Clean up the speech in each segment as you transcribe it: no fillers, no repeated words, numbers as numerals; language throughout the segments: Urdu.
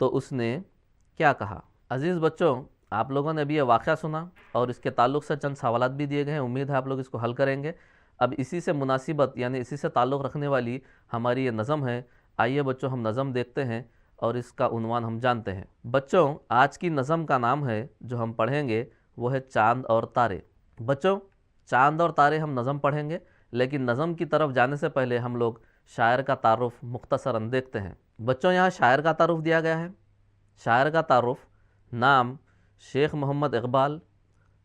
تو اس نے کیا کہا؟ عزیز بچوں، آپ لوگوں نے ابھی یہ واقعہ سنا اور اس کے تعلق سے چند سوالات بھی دیے گئے ہیں، امید ہے آپ لوگ اس کو حل کریں گے۔ اب اسی سے مناسبت یعنی اسی سے تعلق رکھنے والی ہماری یہ نظم ہے۔ آئیے بچوں ہم نظم دیکھتے ہیں اور اس کا عنوان ہم جانتے ہیں۔ بچوں آج کی نظم کا نام ہے جو ہم پڑھیں گے وہ ہے چاند اور تارے۔ بچوں چاند اور تارے ہم نظم پڑھیں گے، لیکن نظم کی طرف جانے سے پہلے ہم لوگ شاعر کا تعارف مختصراً دیکھتے ہیں۔ بچوں یہاں شاعر کا تعارف دیا گیا ہے۔ شاعر کا تعارف: نام شیخ محمد اقبال،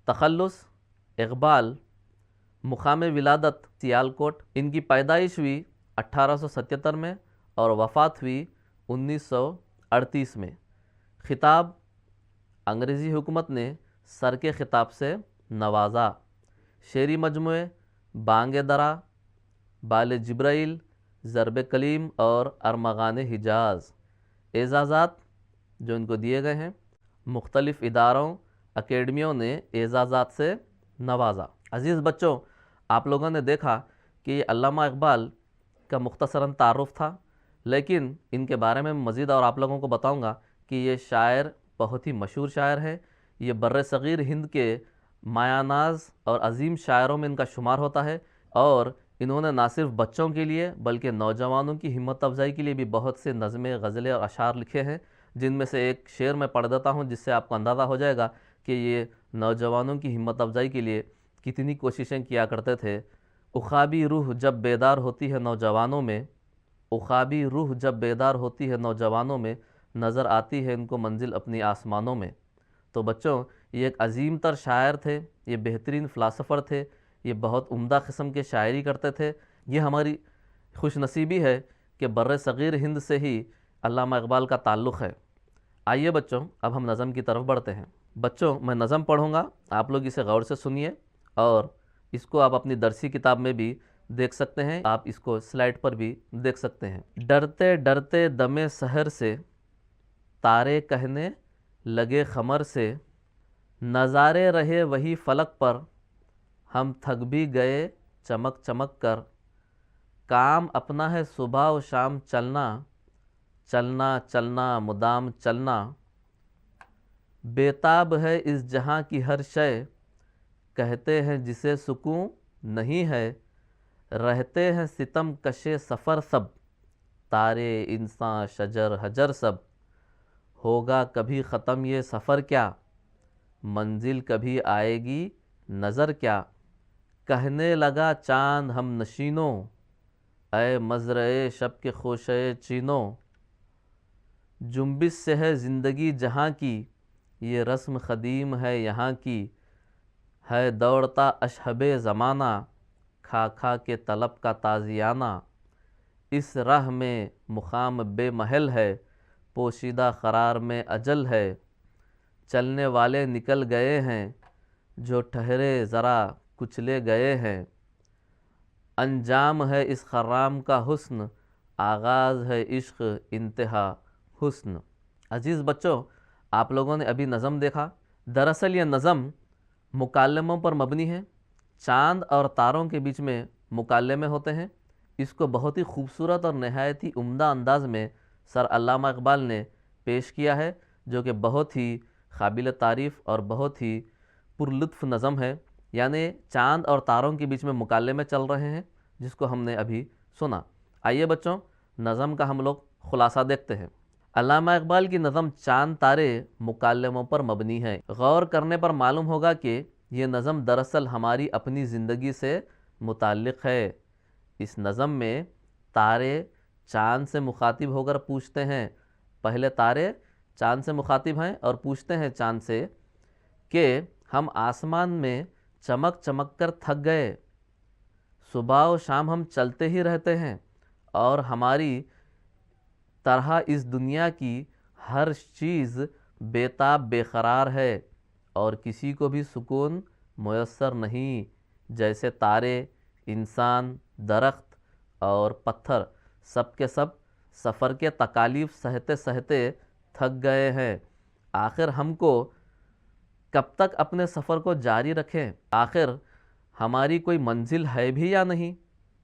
تخلص اقبال، مقام ولادت سیالکوٹ، ان کی پیدائش ہوئی 1877 میں اور وفات ہوئی 1938 میں۔ خطاب: انگریزی حکومت نے سر کے خطاب سے نوازا۔ شعری مجموعے: بانگ درا، بال جبرائیل، ضرب کلیم اور ارمغان حجاز۔ اعزازات جو ان کو دیے گئے ہیں: مختلف اداروں اکیڈمیوں نے اعزازات سے نوازا۔ عزیز بچوں، آپ لوگوں نے دیکھا کہ یہ علامہ اقبال کا مختصراً تعارف تھا، لیکن ان کے بارے میں مزید اور آپ لوگوں کو بتاؤں گا کہ یہ شاعر بہت ہی مشہور شاعر ہے۔ یہ بر صغیر ہند کے مایہ ناز اور عظیم شاعروں میں ان کا شمار ہوتا ہے، اور انہوں نے نہ صرف بچوں کے لیے بلکہ نوجوانوں کی ہمت افزائی کے لیے بھی بہت سے نظمیں، غزلیں اور اشعار لکھے ہیں، جن میں سے ایک شعر میں پڑھ دیتا ہوں جس سے آپ کو اندازہ ہو جائے گا کہ یہ نوجوانوں کی ہمت افزائی کے لیے کتنی کوششیں کیا کرتے تھے۔ اخابی روح جب بیدار ہوتی ہے نوجوانوں میں، اخابی روح جب بیدار ہوتی ہے نوجوانوں میں، نظر آتی ہے ان کو منزل اپنی آسمانوں میں۔ تو بچوں یہ ایک عظیم تر شاعر تھے، یہ بہترین فلاسفر تھے، یہ بہت عمدہ قسم کے شاعری کرتے تھے۔ یہ ہماری خوش نصیبی ہے کہ بر صغیر ہند سے ہی علامہ اقبال کا تعلق ہے۔ آئیے بچوں اب ہم نظم کی طرف بڑھتے ہیں۔ بچوں میں نظم پڑھوں گا، آپ لوگ اسے غور سے سنیے اور اس کو آپ اپنی درسی کتاب میں بھی دیکھ سکتے ہیں، آپ اس کو سلائیڈ پر بھی دیکھ سکتے ہیں۔ ڈرتے ڈرتے دم سحر سے، تارے کہنے لگے خمر سے، نظارے رہے وہی فلک پر، ہم تھک بھی گئے چمک چمک کر، کام اپنا ہے صبح و شام چلنا، چلنا چلنا مدام چلنا، بےتاب ہے اس جہاں کی ہر شے، کہتے ہیں جسے سکون نہیں ہے، رہتے ہیں ستم کشے سفر سب، تارے انساں شجر حجر سب، ہوگا کبھی ختم یہ سفر کیا، منزل کبھی آئے گی نظر کیا، کہنے لگا چاند ہم نشینوں، اے مزرعے شب کے خوشے چینوں، جنبش سے ہے زندگی جہاں کی، یہ رسم قدیم ہے یہاں کی، ہے دوڑتا اشہب زمانہ، کھا کھا کے طلب کا تازیانہ، اس راہ میں مقام بے محل ہے، پوشیدہ قرار میں اجل ہے، چلنے والے نکل گئے ہیں، جو ٹھہرے ذرا کچلے گئے ہیں، انجام ہے اس خرام کا حسن، آغاز ہے عشق انتہا حسن۔ عزیز بچوں، آپ لوگوں نے ابھی نظم دیکھا۔ دراصل یہ نظم مکالموں پر مبنی ہے، چاند اور تاروں کے بیچ میں مکالمے ہوتے ہیں۔ اس کو بہت ہی خوبصورت اور نہایت ہی عمدہ انداز میں سر علامہ اقبال نے پیش کیا ہے، جو کہ بہت ہی قابل تعریف اور بہت ہی پرلطف نظم ہے۔ یعنی چاند اور تاروں کے بیچ میں مکالمے چل رہے ہیں، جس کو ہم نے ابھی سنا۔ آئیے بچوں نظم کا ہم لوگ خلاصہ دیکھتے ہیں۔ علامہ اقبال کی نظم چاند تارے مکالموں پر مبنی ہے۔ غور کرنے پر معلوم ہوگا کہ یہ نظم دراصل ہماری اپنی زندگی سے متعلق ہے۔ اس نظم میں تارے چاند سے مخاطب ہو کر پوچھتے ہیں، پہلے تارے چاند سے مخاطب ہیں اور پوچھتے ہیں چاند سے کہ ہم آسمان میں چمک چمک کر تھک گئے، صبح و شام ہم چلتے ہی رہتے ہیں، اور ہماری طرح اس دنیا کی ہر چیز بےتاب بے قرار ہے اور کسی کو بھی سکون میسر نہیں، جیسے تارے، انسان، درخت اور پتھر سب کے سب سفر کے تکالیف سہتے سہتے تھک گئے ہیں۔ آخر ہم کو کب تک اپنے سفر کو جاری رکھیں؟ آخر ہماری کوئی منزل ہے بھی یا نہیں؟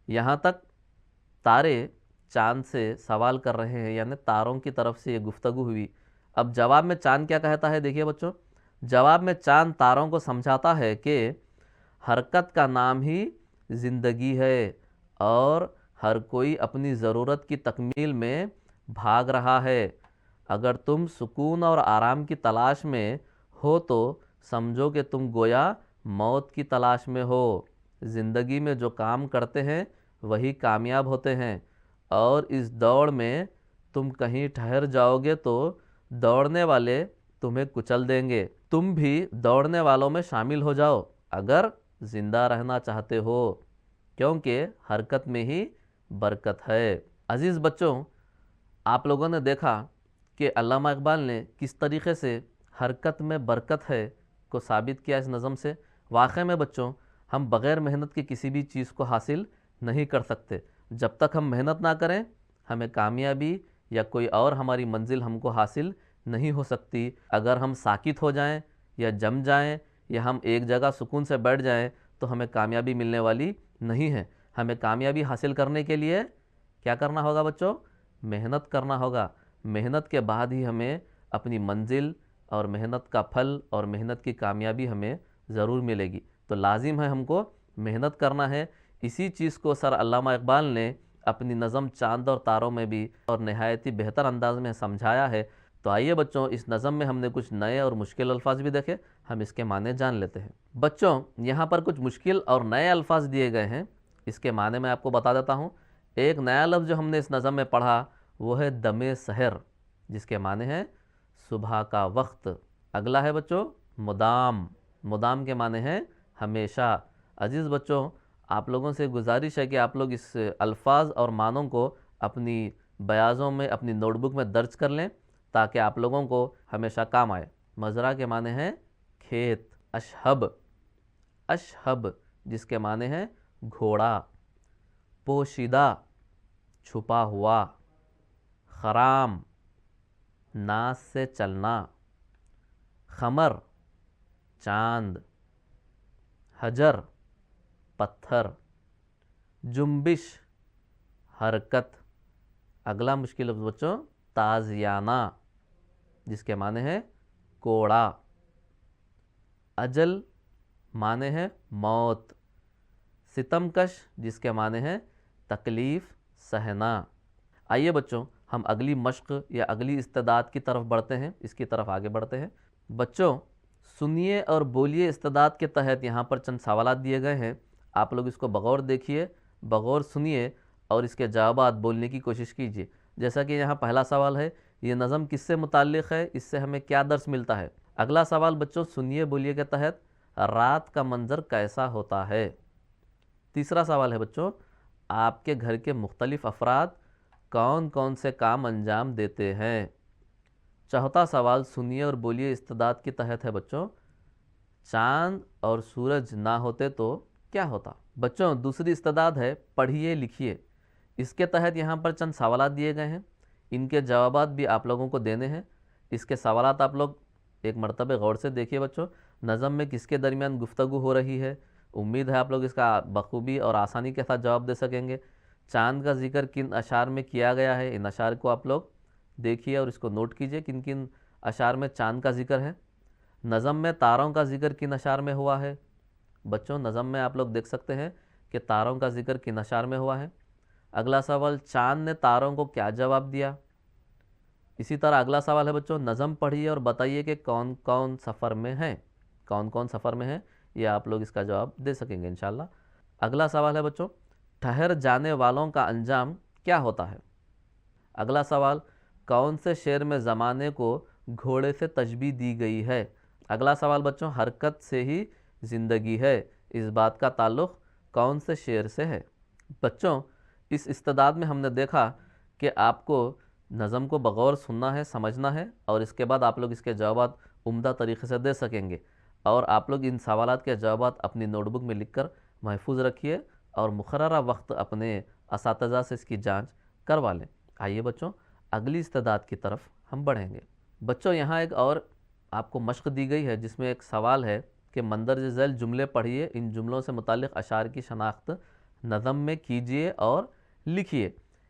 یہاں تک تارے چاند سے سوال کر رہے ہیں، یعنی تاروں کی طرف سے یہ گفتگو ہوئی۔ اب جواب میں چاند کیا کہتا ہے، دیکھیے بچوں، جواب میں چاند تاروں کو سمجھاتا ہے کہ حرکت کا نام ہی زندگی ہے اور ہر کوئی اپنی ضرورت کی تکمیل میں بھاگ رہا ہے۔ اگر تم سکون اور آرام کی تلاش میں ہو تو سمجھو کہ تم گویا موت کی تلاش میں ہو۔ زندگی میں جو کام کرتے ہیں وہی کامیاب ہوتے ہیں، اور اس دوڑ میں تم کہیں ٹھہر جاؤ گے تو دوڑنے والے تمہیں کچل دیں گے۔ تم بھی دوڑنے والوں میں شامل ہو جاؤ اگر زندہ رہنا چاہتے ہو، کیونکہ حرکت میں ہی برکت ہے۔ عزیز بچوں، آپ لوگوں نے دیکھا کہ علامہ اقبال نے کس طریقے سے حرکت میں برکت ہے کو ثابت کیا اس نظم سے۔ واقعی میں بچوں، ہم بغیر محنت کے کسی بھی چیز کو حاصل نہیں کر سکتے۔ جب تک ہم محنت نہ کریں ہمیں کامیابی یا کوئی اور ہماری منزل ہم کو حاصل نہیں ہو سکتی۔ اگر ہم ساکت ہو جائیں یا جم جائیں یا ہم ایک جگہ سکون سے بیٹھ جائیں تو ہمیں کامیابی ملنے والی نہیں ہے۔ ہمیں کامیابی حاصل کرنے کے لیے کیا کرنا ہوگا بچوں؟ محنت کرنا ہوگا۔ محنت کے بعد ہی ہمیں اپنی منزل اور محنت کا پھل اور محنت کی کامیابی ہمیں ضرور ملے گی۔ تو لازم ہے ہم کو محنت کرنا ہے۔ اسی چیز کو سر علامہ اقبال نے اپنی نظم چاند اور تاروں میں بھی اور نہایت ہی بہتر انداز میں سمجھایا ہے۔ تو آئیے بچوں، اس نظم میں ہم نے کچھ نئے اور مشکل الفاظ بھی دیکھے، ہم اس کے معنی جان لیتے ہیں۔ بچوں، یہاں پر کچھ مشکل اور نئے الفاظ دیے گئے ہیں، اس کے معنی میں آپ کو بتا دیتا ہوں۔ ایک نیا لفظ جو ہم نے اس نظم میں پڑھا وہ ہے دم سحر، جس کے معنی ہے صبح کا وقت۔ اگلا ہے بچوں مدام۔ مدام کے معنی ہے ہمیشہ۔ عزیز بچوں، آپ لوگوں سے گزارش ہے کہ آپ لوگ اس الفاظ اور معنوں کو اپنی بیاضوں میں اپنی نوٹ بک میں درج کر لیں تاکہ آپ لوگوں کو ہمیشہ کام آئے۔ مزرعہ کے معنی ہے کھیت۔ اشہب، اشہب جس کے معنی ہے گھوڑا۔ پوشیدہ، چھپا ہوا۔ خرام، ناز سے چلنا۔ خمر، چاند۔ حجر، پتھر۔ جنبش، حرکت۔ اگلا مشکل لفظ بچوں تازیانہ، جس کے معنی ہے کوڑا۔ اجل معنی ہے موت۔ ستمکش جس کے معنی ہے تکلیف سہنا۔ آئیے بچوں، ہم اگلی مشق یا اگلی استعداد کی طرف بڑھتے ہیں، اس کی طرف آگے بڑھتے ہیں۔ بچوں، سنیے اور بولیے استعداد کے تحت یہاں پر چند سوالات دیے گئے ہیں، آپ لوگ اس کو بغور دیکھیے، بغور سنیے اور اس کے جوابات بولنے کی کوشش کیجیے۔ جیسا کہ یہاں پہلا سوال ہے، یہ نظم کس سے متعلق ہے، اس سے ہمیں کیا درس ملتا ہے۔ اگلا سوال بچوں سنیے بولیے کے تحت رات کا منظر کیسا ہوتا ہے۔ تیسرا سوال ہے بچوں آپ کے گھر کے مختلف افراد کون کون سے کام انجام دیتے ہیں۔ چوتھا سوال سنیے اور بولیے استعداد کے تحت ہے بچوں چاند اور سورج نہ ہوتے تو کیا ہوتا۔ بچوں دوسری استعداد ہے پڑھیے لکھیے، اس کے تحت یہاں پر چند سوالات دیے گئے ہیں، ان کے جوابات بھی آپ لوگوں کو دینے ہیں۔ اس کے سوالات آپ لوگ ایک مرتبہ غور سے دیکھیے بچوں، نظم میں کس کے درمیان گفتگو ہو رہی ہے، امید ہے آپ لوگ اس کا بخوبی اور آسانی کے ساتھ جواب دے سکیں گے۔ چاند کا ذکر کن اشعار میں کیا گیا ہے، ان اشعار کو آپ لوگ دیکھیے اور اس کو نوٹ کیجئے کن کن اشعار میں چاند کا ذکر ہے۔ نظم میں تاروں کا ذکر کن اشعار میں ہوا ہے۔ بچوں نظم میں آپ لوگ دیکھ سکتے ہیں کہ تاروں کا ذکر کن اشعار میں ہوا ہے۔ اگلا سوال چاند نے تاروں کو کیا جواب دیا۔ اسی طرح اگلا سوال ہے بچوں نظم پڑھیے اور بتائیے کہ کون کون سفر میں ہیں، کون کون سفر میں ہیں، یہ آپ لوگ اس کا جواب دے سکیں گے انشاءاللہ۔ اگلا سوال ہے بچوں ٹھہر جانے والوں کا انجام کیا ہوتا ہے۔ اگلا سوال کون سے شعر میں زمانے کو گھوڑے سے تشبیہ دی گئی ہے۔ اگلا سوال بچوں حرکت سے ہی زندگی ہے، اس بات کا تعلق کون سے شعر سے ہے۔ بچوں اس استعداد میں ہم نے دیکھا کہ آپ کو نظم کو بغور سننا ہے، سمجھنا ہے، اور اس کے بعد آپ لوگ اس کے جوابات عمدہ طریقے سے دے سکیں گے، اور آپ لوگ ان سوالات کے جوابات اپنی نوٹ بک میں لکھ کر محفوظ رکھیے اور مقررہ وقت اپنے اساتذہ سے اس کی جانچ کروا لیں۔ آئیے بچوں اگلی استعداد کی طرف ہم بڑھیں گے۔ بچوں یہاں ایک اور آپ کو مشق دی گئی ہے جس میں ایک سوال ہے کہ مندرجہ ذیل جملے پڑھیے، ان جملوں سے متعلق اشعار کی شناخت نظم میں کیجیے اور لکھیے۔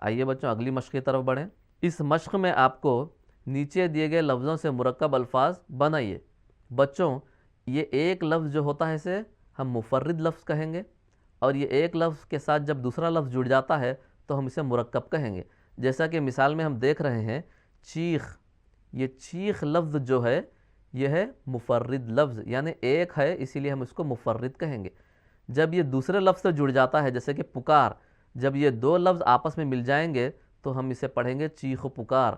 آئیے بچوں اگلی مشق کی طرف بڑھیں۔ اس مشق میں آپ کو نیچے دیے گئے لفظوں سے مرکب الفاظ بنائیے۔ بچوں یہ ایک لفظ جو ہوتا ہے اسے ہم مفرد لفظ کہیں گے، اور یہ ایک لفظ کے ساتھ جب دوسرا لفظ جڑ جاتا ہے تو ہم اسے مرکب کہیں گے۔ جیسا کہ مثال میں ہم دیکھ رہے ہیں چیخ، یہ چیخ لفظ جو ہے یہ ہے مفرد لفظ، یعنی ایک ہے اسی لیے ہم اس کو مفرد کہیں گے۔ جب یہ دوسرے لفظ سے جڑ جاتا ہے جیسے کہ پکار، جب یہ دو لفظ آپس میں مل جائیں گے تو ہم اسے پڑھیں گے چیخ و پکار،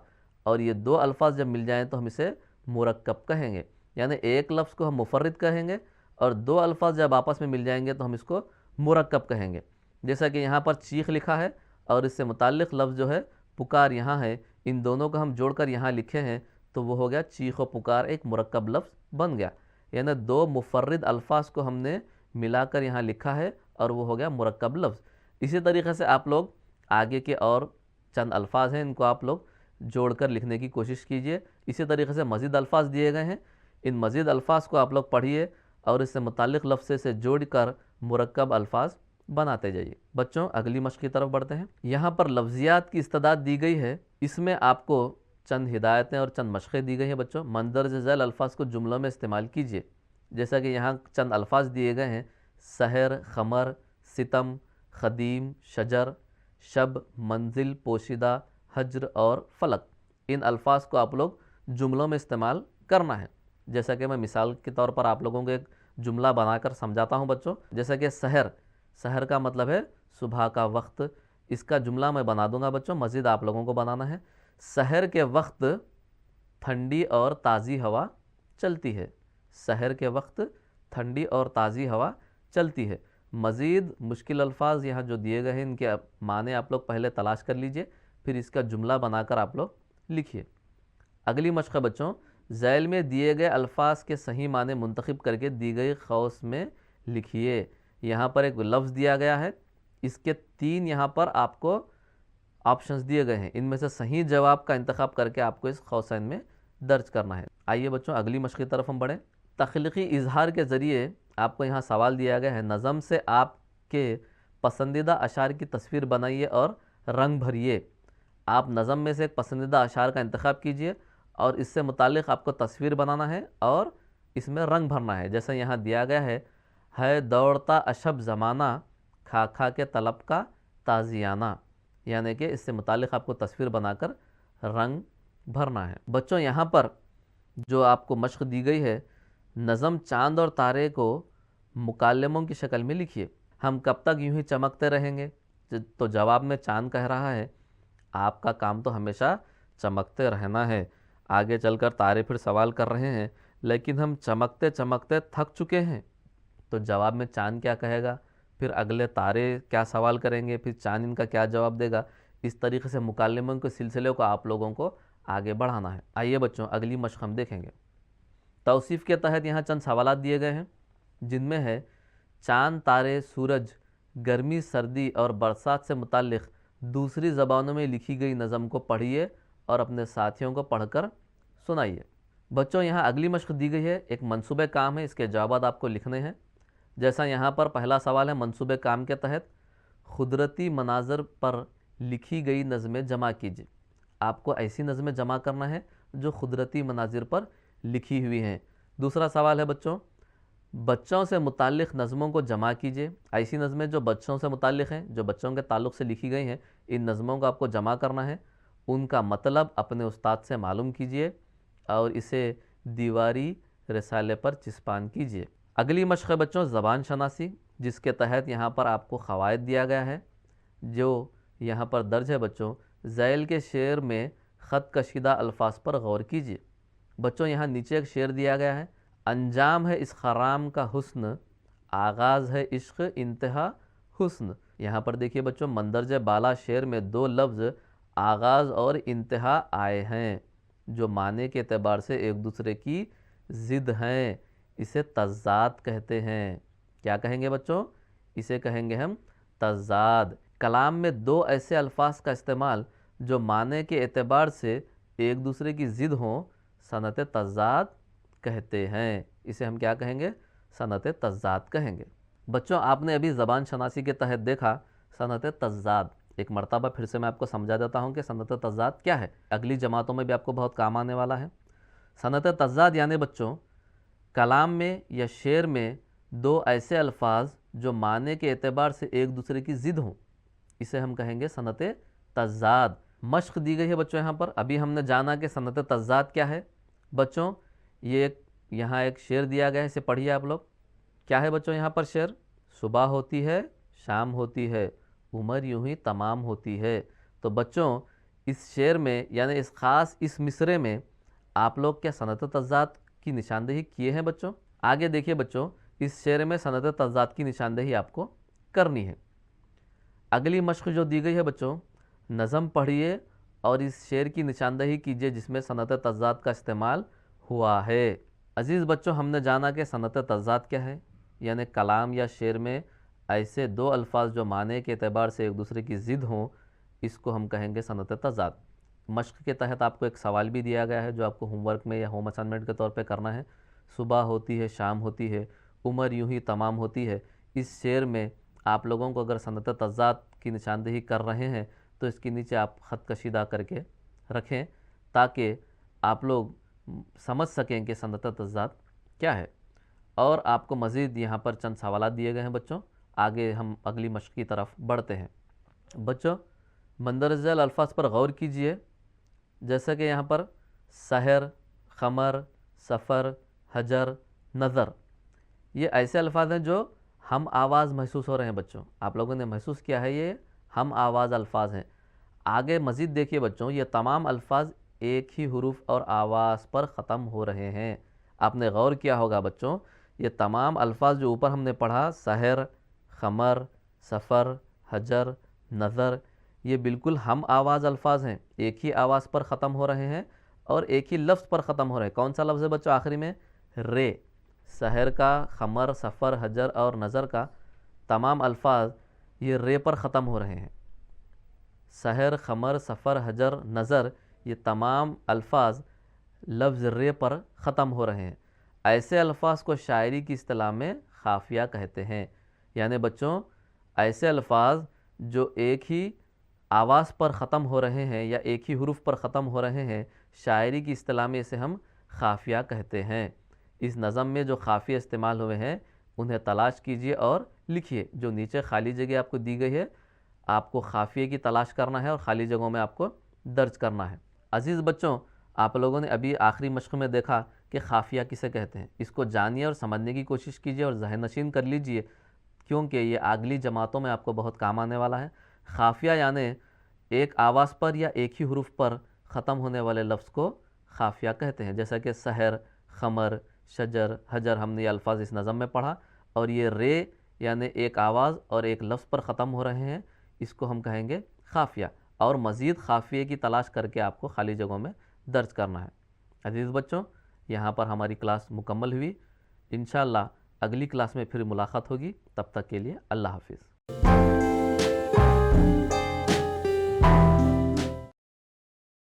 اور یہ دو الفاظ جب مل جائیں تو ہم اسے مرکب کہیں گے، یعنی ایک لفظ کو ہم مفرد کہیں گے اور دو الفاظ جب آپس میں مل جائیں گے تو ہم اس کو مرکب کہیں گے۔ جیسا کہ یہاں پر چیخ لکھا ہے اور اس سے متعلق لفظ جو ہے پکار یہاں ہے، ان دونوں کو ہم جوڑ کر یہاں لکھے ہیں تو وہ ہو گیا چیخ و پکار، ایک مرکب لفظ بن گیا، یعنی دو مفرد الفاظ کو ہم نے ملا کر یہاں لکھا ہے اور وہ ہو گیا مرکب لفظ۔ اسی طریقے سے آپ لوگ آگے کے اور چند الفاظ ہیں ان کو آپ لوگ جوڑ کر لکھنے کی کوشش کیجئے۔ اسی طریقے سے مزید الفاظ دیے گئے ہیں، ان مزید الفاظ کو آپ لوگ پڑھیے اور اس سے متعلق لفظ سے جوڑ کر مرکب الفاظ بناتے جائیے۔ بچوں اگلی مشق کی طرف بڑھتے ہیں۔ یہاں پر لفظیات کی استعداد دی گئی ہے، اس میں آپ کو چند ہدایتیں اور چند مشقیں دی گئی ہیں۔ بچوں مندرجہ ذیل الفاظ کو جملوں میں استعمال کیجئے، جیسا کہ یہاں چند الفاظ دیے گئے ہیں، سحر، خمر، ستم، قدیم، شجر، شب، منزل، پوشیدہ، حجر اور فلک۔ ان الفاظ کو آپ لوگ جملوں میں استعمال کرنا ہے، جیسا کہ میں مثال کے طور پر آپ لوگوں کو ایک جملہ بنا کر سمجھاتا ہوں بچوں۔ جیسا کہ سحر، سحر کا مطلب ہے صبح کا وقت، اس کا جملہ میں بنا دوں گا بچوں، مزید آپ لوگوں کو بنانا ہے۔ سحر کے وقت ٹھنڈی اور تازی ہوا چلتی ہے، سحر کے وقت ٹھنڈی اور تازی ہوا چلتی ہے۔ مزید مشکل الفاظ یہاں جو دیے گئے ہیں ان کے معنی آپ لوگ پہلے تلاش کر لیجئے، پھر اس کا جملہ بنا کر آپ لوگ لکھیے۔ اگلی مشق ہے بچوں، ذیل میں دیے گئے الفاظ کے صحیح معنی منتخب کر کے دی گئی قوس میں لکھیے۔ یہاں پر ایک لفظ دیا گیا ہے، اس کے 3 یہاں پر آپ کو آپشنز دیے گئے ہیں، ان میں سے صحیح جواب کا انتخاب کر کے آپ کو اس قوسین میں درج کرنا ہے۔ آئیے بچوں اگلی مشق کی طرف ہم بڑھیں۔ تخلیقی اظہار کے ذریعے آپ کو یہاں سوال دیا گیا ہے، نظم سے آپ کے پسندیدہ اشعار کی تصویر بنائیے اور رنگ بھریے۔ آپ نظم میں سے ایک پسندیدہ اشعار کا انتخاب کیجئے اور اس سے متعلق آپ کو تصویر بنانا ہے اور اس میں رنگ بھرنا ہے، جیسا یہاں دیا گیا ہے دوڑتا اشب زمانہ، کھا کھا کے طلب کا تازیانہ، یعنی کہ اس سے متعلق آپ کو تصویر بنا کر رنگ بھرنا ہے۔ بچوں یہاں پر جو آپ کو مشق دی گئی ہے، نظم چاند اور تارے کو مکالموں کی شکل میں لکھیے۔ ہم کب تک یوں ہی چمکتے رہیں گے؟ تو جواب میں چاند کہہ رہا ہے آپ کا کام تو ہمیشہ چمکتے رہنا ہے۔ آگے چل کر تارے پھر سوال کر رہے ہیں لیکن ہم چمکتے چمکتے تھک چکے ہیں، تو جواب میں چاند کیا کہے گا، پھر اگلے تارے کیا سوال کریں گے، پھر چاند ان کا کیا جواب دے گا۔ اس طریقے سے مکالموں کے سلسلے کو آپ لوگوں کو آگے بڑھانا ہے۔ آئیے بچوں اگلی مشق ہم دیکھیں گے۔ توصیف کے تحت یہاں چند سوالات دیے گئے ہیں، جن میں ہے چاند، تارے، سورج، گرمی، سردی اور برسات سے متعلق دوسری زبانوں میں لکھی گئی نظم کو پڑھیے اور اپنے ساتھیوں کو پڑھ کر سنائیے۔ بچوں یہاں اگلی مشق دی گئی ہے، ایک منصوبہ کام ہے، اس کے جوابات آپ کو لکھنے ہیں۔ جیسا یہاں پر پہلا سوال ہے، منصوبہ کام کے تحت قدرتی مناظر پر لکھی گئی نظمیں جمع کیجیے۔ آپ کو ایسی نظمیں جمع کرنا ہے جو قدرتی مناظر پر لکھی ہوئی ہیں۔ دوسرا سوال ہے بچوں سے متعلق نظموں کو جمع کیجیے۔ ایسی نظمیں جو بچوں سے متعلق ہیں، جو بچوں کے تعلق سے لکھی گئی ہیں، ان نظموں کو آپ کو جمع کرنا ہے، ان کا مطلب اپنے استاد سے معلوم کیجیے اور اسے دیواری رسالے پر چسپاں کیجیے۔ اگلی مشق ہے بچوں زبان شناسی، جس کے تحت یہاں پر آپ کو قواعد دیا گیا ہے جو یہاں پر درج ہے۔ بچوں ذیل کے شعر میں خط کشیدہ الفاظ پر غور کیجیے۔ بچوں یہاں نیچے ایک شعر دیا گیا ہے، انجام ہے اس خرام کا حسن، آغاز ہے عشق انتہا حسن۔ یہاں پر دیکھیے بچوں مندرجہ بالا شعر میں 2 لفظ آغاز اور انتہا آئے ہیں جو معنی کے اعتبار سے ایک دوسرے کی ضد ہیں، اسے تضاد کہتے ہیں۔ کیا کہیں گے بچوں؟ اسے کہیں گے ہم تضاد۔ کلام میں 2 ایسے الفاظ کا استعمال جو معنی کے اعتبار سے ایک دوسرے کی ضد ہوں، صنعت تضاد کہتے ہیں۔ اسے ہم کیا کہیں گے؟ صنعت تضاد کہیں گے۔ بچوں آپ نے ابھی زبان شناسی کے تحت دیکھا صنعت تضاد، ایک مرتبہ پھر سے میں آپ کو سمجھا دیتا ہوں کہ صنعت تضاد کیا ہے، اگلی جماعتوں میں بھی آپ کو بہت کام آنے والا ہے۔ صنعت تضاد یعنی بچوں کلام میں یا شعر میں دو ایسے الفاظ جو معنی کے اعتبار سے ایک دوسرے کی ضد ہوں، اسے ہم کہیں گے صنعت تضاد۔ مشق دی گئی ہے بچوں یہاں پر، ابھی ہم نے جانا کہ صنعت تضاد کیا ہے۔ بچوں یہاں ایک شعر دیا گیا ہے، اسے پڑھیے آپ لوگ۔ کیا ہے بچوں یہاں پر شعر؟ صبح ہوتی ہے شام ہوتی ہے عمر یوں ہی تمام ہوتی ہے۔ تو بچوں اس شعر میں یعنی اس مصرعے میں آپ لوگ کیا صنعت تضاد کی نشاندہی کیے ہیں بچوں؟ آگے دیکھیے بچوں، اس شعر میں صنعت تضاد کی نشاندہی آپ کو کرنی ہے۔ اگلی مشق جو دی گئی ہے بچوں، نظم پڑھیے اور اس شعر کی نشاندہی کیجیے جس میں صنعت تضاد کا استعمال ہوا ہے۔ عزیز بچوں، ہم نے جانا کہ صنعت تضاد کیا ہے، یعنی کلام یا شعر میں ایسے دو الفاظ جو معنی کے اعتبار سے ایک دوسرے کی ضد ہوں، اس کو ہم کہیں گے صنعت تضاد۔ مشق کے تحت آپ کو ایک سوال بھی دیا گیا ہے جو آپ کو ہوم ورک میں یا ہوم اسائنمنٹ کے طور پہ کرنا ہے۔ صبح ہوتی ہے شام ہوتی ہے عمر یوں ہی تمام ہوتی ہے۔ اس شعر میں آپ لوگوں کو اگر صنعت تضاد کی نشاندہی کر رہے ہیں تو اس کے نیچے آپ خط کشیدہ کر کے رکھیں تاکہ آپ لوگ سمجھ سکیں کہ صنعت تضاد کیا ہے۔ اور آپ کو مزید یہاں پر چند سوالات دیے گئے ہیں بچوں، آگے ہم اگلی مشق کی طرف بڑھتے ہیں۔ بچوں مندرجہ ذیل الفاظ پر غور کیجئے، جیسا کہ یہاں پر سحر، قمر، سفر، حجر، نظر، یہ ایسے الفاظ ہیں جو ہم آواز محسوس ہو رہے ہیں بچوں۔ آپ لوگوں نے محسوس کیا ہے یہ ہم آواز الفاظ ہیں۔ آگے مزید دیکھیے بچوں، یہ تمام الفاظ ایک ہی حروف اور آواز پر ختم ہو رہے ہیں۔ آپ نے غور کیا ہوگا بچوں، یہ تمام الفاظ جو اوپر ہم نے پڑھا، سحر، قمر، سفر، حجر، نظر، یہ بالکل ہم آواز الفاظ ہیں، ایک ہی آواز پر ختم ہو رہے ہیں اور ایک ہی لفظ پر ختم ہو رہے ہیں۔ کون سا لفظ ہے بچوں آخری میں؟ رے۔ سحر کا، قمر، سفر، حجر اور نظر کا تمام الفاظ یہ رے پر ختم ہو رہے ہیں۔ سحر، قمر، سفر، حجر، نظر، یہ تمام الفاظ لفظ رے پر ختم ہو رہے ہیں۔ ایسے الفاظ کو شاعری کی اصطلاح میں خافیہ کہتے ہیں۔ یعنی بچوں ایسے الفاظ جو ایک ہی آواز پر ختم ہو رہے ہیں یا ایک ہی حروف پر ختم ہو رہے ہیں، شاعری کی اصطلاح میں اسے ہم خافیہ کہتے ہیں۔ اس نظم میں جو خافیہ استعمال ہوئے ہیں انہیں تلاش کیجئے اور لکھیے۔ جو نیچے خالی جگہ آپ کو دی گئی ہے، آپ کو خافیہ کی تلاش کرنا ہے اور خالی جگہوں میں آپ کو درج کرنا ہے۔ عزیز بچوں، آپ لوگوں نے ابھی آخری مشق میں دیکھا کہ خافیہ کسے کہتے ہیں۔ اس کو جانیے اور سمجھنے کی کوشش کیجیے اور ذہن نشین کر لیجئے، کیونکہ یہ اگلی جماعتوں میں آپ کو بہت کام آنے والا ہے۔ خافیہ یعنی ایک آواز پر یا ایک ہی حروف پر ختم ہونے والے لفظ کو خافیہ کہتے ہیں، جیسا کہ سحر، قمر، شجر، حجر، ہم نے یہ الفاظ اس نظم میں پڑھا، اور یہ رے یعنی ایک آواز اور ایک لفظ پر ختم ہو رہے ہیں، اس کو ہم کہیں گے خافیہ، اور مزید خافیہ کی تلاش کر کے آپ کو خالی جگہوں میں درج کرنا ہے۔ عزیز بچوں، یہاں پر ہماری کلاس مکمل ہوئی۔ انشاءاللہ اگلی کلاس میں پھر ملاقات ہوگی، تب تک کے لیے اللہ حافظ۔